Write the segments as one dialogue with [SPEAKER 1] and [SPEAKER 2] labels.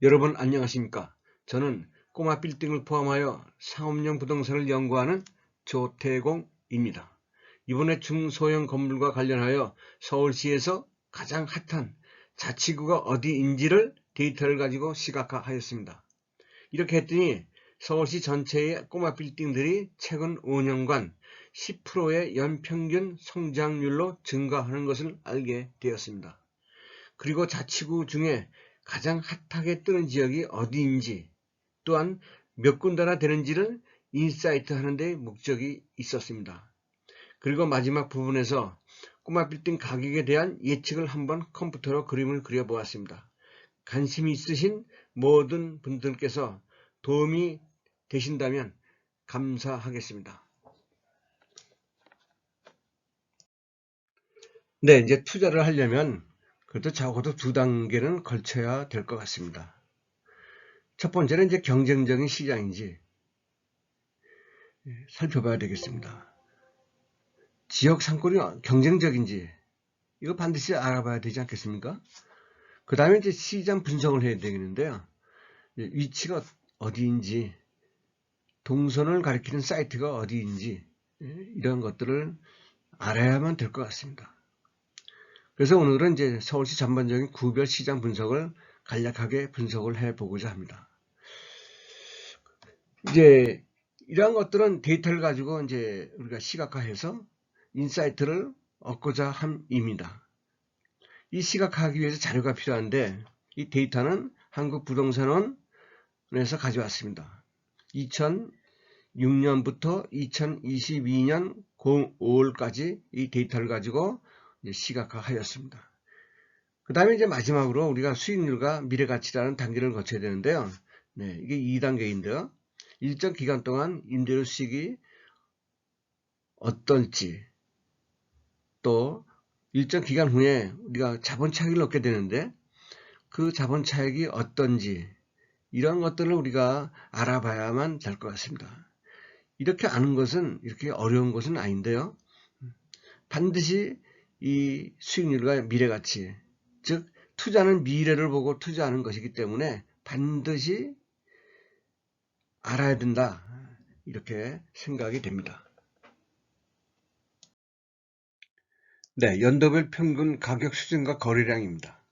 [SPEAKER 1] 여러분 안녕하십니까? 저는 꼬마 빌딩을 포함하여 상업용 부동산을 연구하는 조태공입니다. 이번에 중소형 건물과 관련하여 서울시에서 가장 핫한 자치구가 어디인지를 데이터를 가지고 시각화하였습니다. 이렇게 했더니 서울시 전체의 꼬마 빌딩들이 최근 5년간 10%의 연평균 성장률로 증가하는 것을 알게 되었습니다. 그리고 자치구 중에 가장 핫하게 뜨는 지역이 어디인지, 또한 몇 군데나 되는지를 인사이트 하는 데 목적이 있었습니다. 그리고 마지막 부분에서 꼬마 빌딩 가격에 대한 예측을 한번 컴퓨터로 그림을 그려보았습니다. 관심이 있으신 모든 분들께서 도움이 되신다면 감사하겠습니다. 네, 이제 투자를 하려면 그래도 적어도 2단계는 걸쳐야 될 것 같습니다. 첫 번째는 이제 경쟁적인 시장인지 살펴봐야 되겠습니다. 지역 상권이 경쟁적인지 이거 반드시 알아봐야 되지 않겠습니까? 그 다음에 이제 시장 분석을 해야 되겠는데요. 위치가 어디인지, 동선을 가리키는 사이트가 어디인지 이런 것들을 알아야만 될 것 같습니다. 그래서 오늘은 이제 서울시 전반적인 구별 시장 분석을 간략하게 분석을 해보고자 합니다. 이제 이러한 것들은 데이터를 가지고 이제 우리가 시각화해서 인사이트를 얻고자 함입니다. 이 시각화하기 위해서 자료가 필요한데 이 데이터는 한국부동산원에서 가져왔습니다. 2006년부터 2022년 5월까지 이 데이터를 가지고 이제 시각화하였습니다. 그 다음에 이제 마지막으로 우리가 수익률과 미래가치라는 단계를 거쳐야 되는데요. 네, 이게 2단계인데요. 일정 기간 동안 임대료 수익이 어떨지, 또 일정 기간 후에 우리가 자본 차익을 얻게 되는데 그 자본 차익이 어떤지 이런 것들을 우리가 알아봐야만 될 것 같습니다. 이렇게 아는 것은 이렇게 어려운 것은 아닌데요. 반드시 이 수익률과 미래가치, 즉 투자는 미래를 보고 투자하는 것이기 때문에 반드시 알아야 된다, 이렇게 생각이 됩니다. 네, 연도별 평균 가격 수준과 거래량입니다.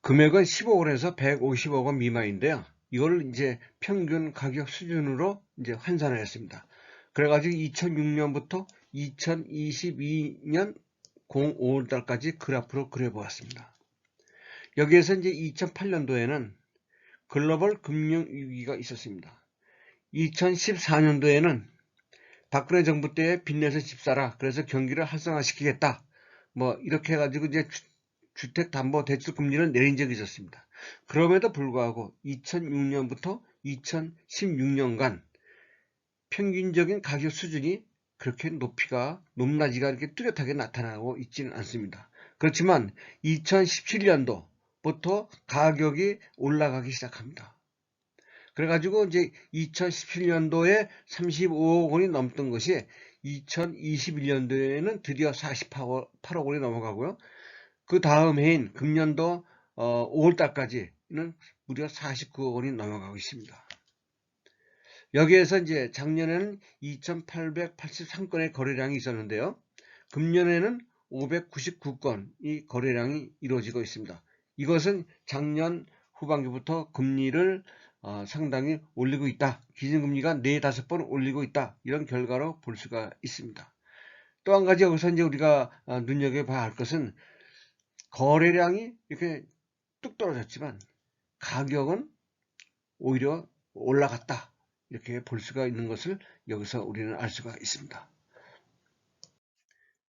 [SPEAKER 1] 금액은 15억에서 150억 원 미만인데요. 이걸 이제 평균 가격 수준으로 이제 환산을 했습니다. 그래가지고 2006년부터 2022년 05월달까지 그래프로 그려보았습니다. 여기에서 이제 2008년도에는 글로벌 금융위기가 있었습니다. 2014년도에는 박근혜 정부 때 빚내서 집 사라, 그래서 경기를 활성화시키겠다, 뭐 이렇게 해가지고 이제 주택담보대출 금리를 내린 적이 있었습니다. 그럼에도 불구하고 2006년부터 2016년간 평균적인 가격 수준이 그렇게 높낮이가 이렇게 뚜렷하게 나타나고 있지는 않습니다. 그렇지만 2017년도부터 가격이 올라가기 시작합니다. 그래가지고 이제 2017년도에 35억 원이 넘던 것이 2021년도에는 드디어 48억 원이 넘어가고요. 그 다음 해인 금년도 5월달까지는 무려 49억 원이 넘어가고 있습니다. 여기에서 이제 작년에는 2,883건의 거래량이 있었는데요. 금년에는 599건의 거래량이 이루어지고 있습니다. 이것은 작년 후반기부터 금리를 상당히 올리고 있다. 기준금리가 4~5번 올리고 있다. 이런 결과로 볼 수가 있습니다. 또 한 가지 여기서 이제 우리가 눈여겨봐야 할 것은 거래량이 이렇게 뚝 떨어졌지만 가격은 오히려 올라갔다, 이렇게 볼 수가 있는 것을 여기서 우리는 알 수가 있습니다.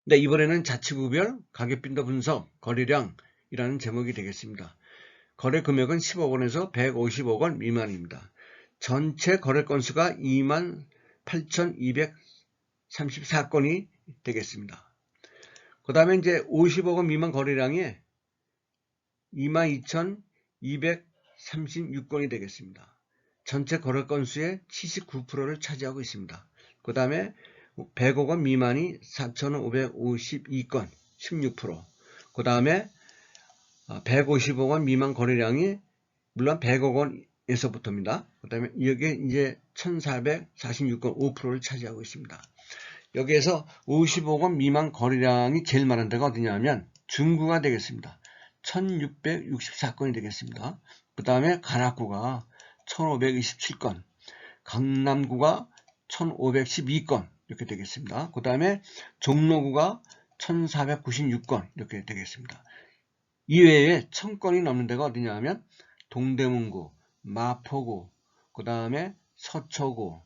[SPEAKER 1] 네, 이번에는 자치구별 가격빈도 분석 거래량이라는 제목이 되겠습니다. 거래 금액은 10억 원에서 150억 원 미만입니다. 전체 거래 건수가 28,234건이 되겠습니다. 그 다음에 이제 50억 원 미만 거래량이 22,236건이 되겠습니다. 전체 거래 건수의 79%를 차지하고 있습니다. 그 다음에 100억 원 미만이 4,552건, 16%. 그 다음에 150억 원 미만 거래량이 물론 100억 원에서부터입니다. 그 다음에 여기에 이제 1446건 5%를 차지하고 있습니다. 여기에서 50억 원 미만 거래량이 제일 많은 데가 어디냐면 중구가 되겠습니다. 1664건이 되겠습니다. 그 다음에 관악구가 1527건, 강남구가 1512건 이렇게 되겠습니다. 그 다음에 종로구가 1496건 이렇게 되겠습니다. 이외에 1000건이 넘는 데가 어디냐 하면 동대문구, 마포구, 그 다음에 서초구,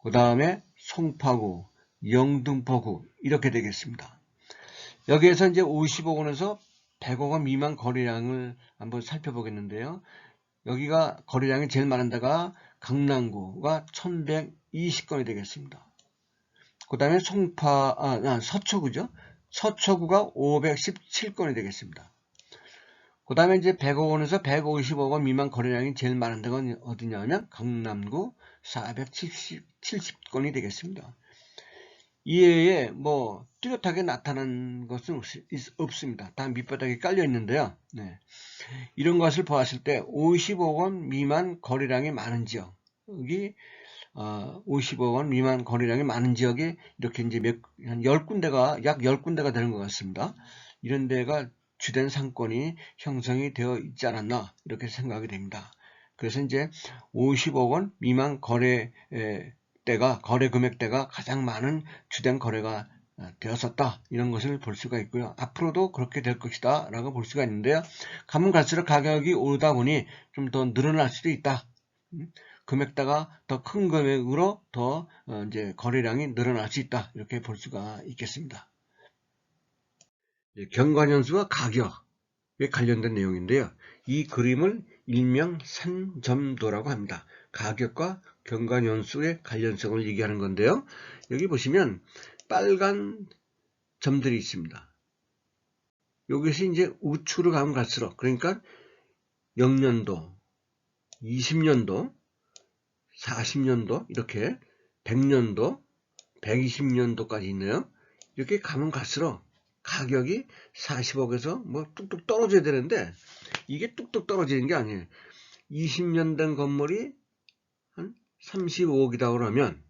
[SPEAKER 1] 그 다음에 송파구, 영등포구 이렇게 되겠습니다. 여기에서 이제 50억 원에서 100억 원 미만 거래량을 한번 살펴보겠는데요. 여기가 거래량이 제일 많은 데가 강남구가 1120건이 되겠습니다. 그 다음에 서초구죠. 서초구가 517건이 되겠습니다. 그 다음에 이제 100억 원에서 150억 원 미만 거래량이 제일 많은 데가 어디냐면 강남구 470건이 되겠습니다. 이외에 뭐 뚜렷하게 나타난 것은 없습니다. 다 밑바닥에 깔려 있는데요. 네. 이런 것을 보았을 때 50억 원 미만 거래량이 많은 지역, 여기 50억 원 미만 거래량이 많은 지역에 이렇게 이제 한 10군데가, 약 10군데가 되는 것 같습니다. 이런 데가 주된 상권이 형성이 되어 있지 않았나, 이렇게 생각이 됩니다. 그래서 이제 50억 원 미만 거래 금액대가 가장 많은 주된 거래가 되었었다, 이런 것을 볼 수가 있고요. 앞으로도 그렇게 될 것이다 라고 볼 수가 있는데요. 가면 갈수록 가격이 오르다 보니 좀 더 늘어날 수도 있다. 금액대가 더 큰 금액으로 더 이제 거래량이 늘어날 수 있다, 이렇게 볼 수가 있겠습니다. 경관연수와 가격에 관련된 내용인데요. 이 그림을 일명 산점도라고 합니다. 가격과 경관연수의 관련성을 얘기하는 건데요. 여기 보시면 빨간 점들이 있습니다. 여기서 이제 우측으로 가면 갈수록, 그러니까 0년도, 20년도, 40년도, 이렇게 100년도, 120년도까지 있네요. 이렇게 가면 갈수록 가격이 40억에서 뭐 뚝뚝 떨어져야 되는데, 이게 뚝뚝 떨어지는 게 아니에요. 20년 된 건물이 한 35억이다 그러면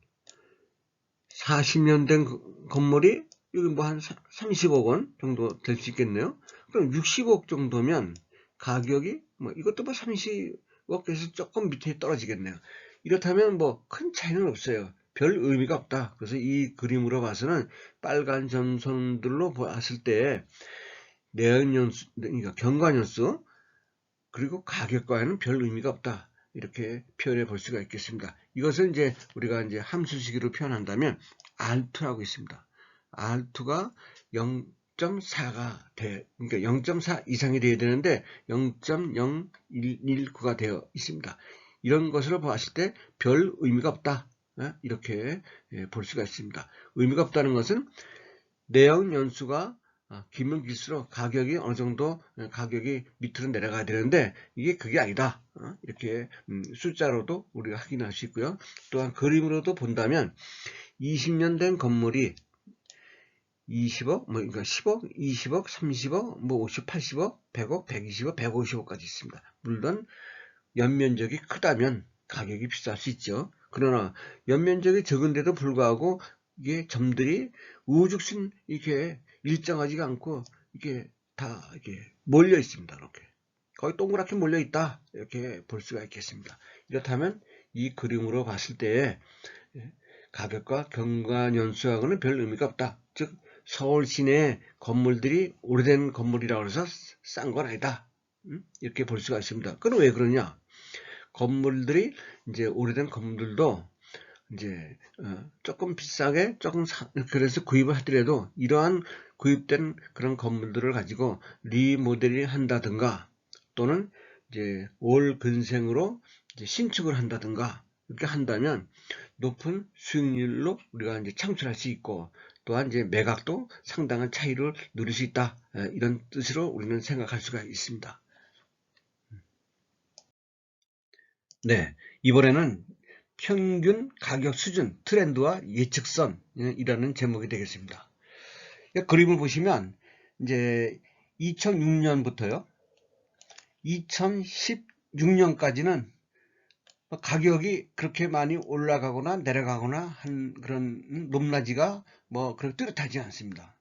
[SPEAKER 1] 40년 된 건물이 여기 뭐 한 30억 원 정도 될 수 있겠네요. 그럼 60억 정도면 가격이 뭐 이것도 뭐 30억에서 조금 밑에 떨어지겠네요. 이렇다면 뭐 큰 차이는 없어요. 별 의미가 없다. 그래서 이 그림으로 봐서는 빨간 점선들로 봤을 때 내연연수, 그러니까 경관연수 그리고 가격과는 별 의미가 없다, 이렇게 표현해 볼 수가 있겠습니다. 이것을 이제 우리가 이제 함수식으로 표현한다면 R2라고 있습니다. R2가 0.4가 그러니까 0.4 이상이 되어야 되는데 0.0119가 되어 있습니다. 이런 것으로 봤을 때 별 의미가 없다, 이렇게 볼 수가 있습니다. 의미가 없다는 것은 내연 연수가 길면 길수록 가격이 어느 정도 가격이 밑으로 내려가야 되는데 이게 그게 아니다, 이렇게 숫자로도 우리가 확인할 수 있고요. 또한 그림으로도 본다면 20년 된 건물이 20억, 뭐 그러니까 10억, 20억, 30억, 뭐 50, 80억, 100억, 120억, 150억까지 있습니다. 물론 연면적이 크다면 가격이 비쌀 수 있죠. 그러나 연면적이 적은데도 불구하고 이게 점들이 우죽순 이렇게 일정하지가 않고 이게 다 이렇게 몰려 있습니다. 이렇게 거의 동그랗게 몰려 있다, 이렇게 볼 수가 있겠습니다. 이렇다면 이 그림으로 봤을 때 가격과 경관연수하고는 별 의미가 없다. 즉 서울 시내 건물들이 오래된 건물이라고 해서 싼 건 아니다, 이렇게 볼 수가 있습니다. 그럼 왜 그러냐? 건물들이 이제 오래된 건물들도 이제 조금 비싸게 그래서 구입을 하더라도 이러한 구입된 그런 건물들을 가지고 리모델링 한다든가 또는 이제 올 근생으로 이제 신축을 한다든가 이렇게 한다면 높은 수익률로 우리가 이제 창출할 수 있고, 또한 이제 매각도 상당한 차이를 누릴 수 있다, 이런 뜻으로 우리는 생각할 수가 있습니다. 네, 이번에는 평균 가격 수준, 트렌드와 예측선이라는 제목이 되겠습니다. 그림을 보시면 이제 2006년부터요. 2016년까지는 가격이 그렇게 많이 올라가거나 내려가거나 한 그런 높낮이가 뭐 그렇게 뚜렷하지 않습니다.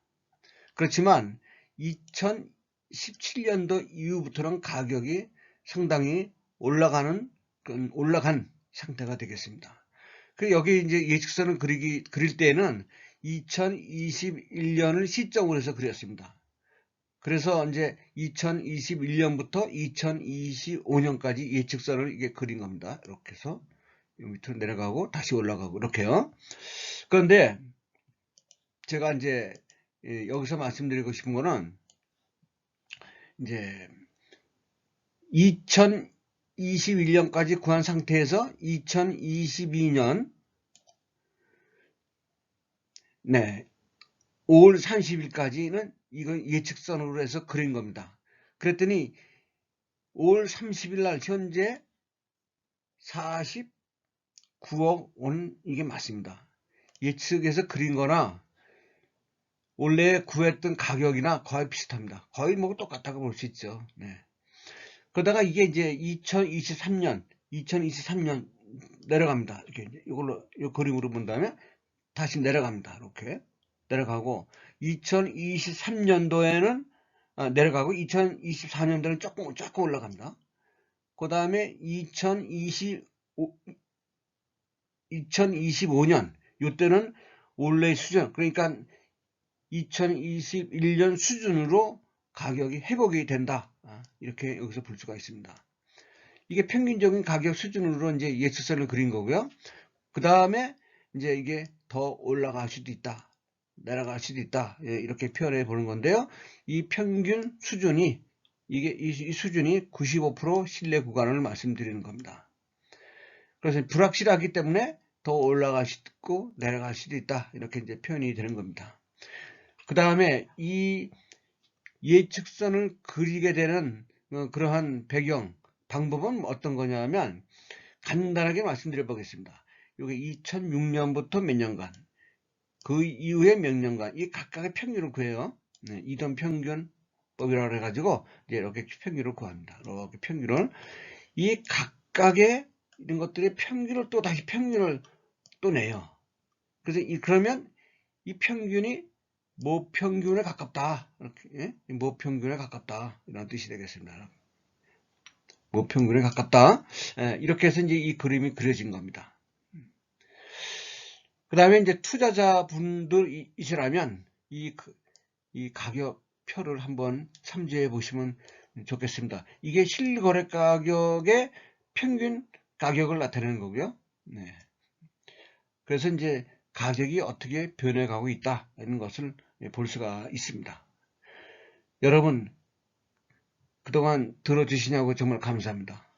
[SPEAKER 1] 그렇지만 2017년도 이후부터는 가격이 상당히 올라간 상태가 되겠습니다. 그 여기 이제 예측선을 그릴 때는 2021년을 시점으로 해서 그렸습니다. 그래서 이제 2021년부터 2025년까지 예측선을 이게 그린 겁니다. 이렇게 해서 밑으로 내려가고 다시 올라가고 이렇게요. 그런데 제가 이제 여기서 말씀드리고 싶은 거는 이제 2021년까지 구한 상태에서 2022년 5월 30일까지는 이건 예측선으로 해서 그린 겁니다. 그랬더니 5월 30일 날 현재 49억 원 이게 맞습니다. 예측에서 그린 거나 원래 구했던 가격이나 거의 비슷합니다. 거의 뭐 똑같다고 볼 수 있죠. 그러다가 이게 이제 2023년 내려갑니다. 이렇게 이걸로 이 그림으로 본다면 다시 내려갑니다. 이렇게 내려가고 2023년도에는 내려가고 2024년도에는 조금 올라갑니다. 그 다음에 2025년 이때는 원래 수준, 그러니까 2021년 수준으로 가격이 회복이 된다. 이렇게 여기서 볼 수가 있습니다. 이게 평균적인 가격 수준으로 이제 예측선을 그린 거고요. 그 다음에 이제 이게 더 올라갈 수도 있다. 내려갈 수도 있다. 이렇게 표현해 보는 건데요. 이 평균 수준이 이 수준이 95% 신뢰 구간을 말씀드리는 겁니다. 그래서 불확실하기 때문에 더 올라갈 수도 있고 내려갈 수도 있다. 이렇게 이제 표현이 되는 겁니다. 그 다음에 이 예측선을 그리게 되는 그러한 배경 방법은 어떤 거냐면 간단하게 말씀드려 보겠습니다. 여기 2006년부터 몇 년간 그 이후에 몇 년간 이 각각의 평균을 구해요. 이동 평균법이라고 해가지고 이제 이렇게 평균을 구합니다. 이렇게 평균을 이 각각의 이런 것들의 평균을 또 다시 평균을 또 내요. 그래서 그러면 이 평균이 모평균에 가깝다. 이렇게 모평균에 가깝다. 이런 뜻이 되겠습니다. 모평균에 가깝다. 이렇게 해서 이제 이 그림이 그려진 겁니다. 그 다음에 이제 투자자분들이시라면 이 가격표를 한번 참조해 보시면 좋겠습니다. 이게 실거래 가격의 평균 가격을 나타내는 거고요. 그래서 이제 가격이 어떻게 변해가고 있다 이런 것을 볼 수가 있습니다. 여러분 그동안 들어주시냐고 정말 감사합니다.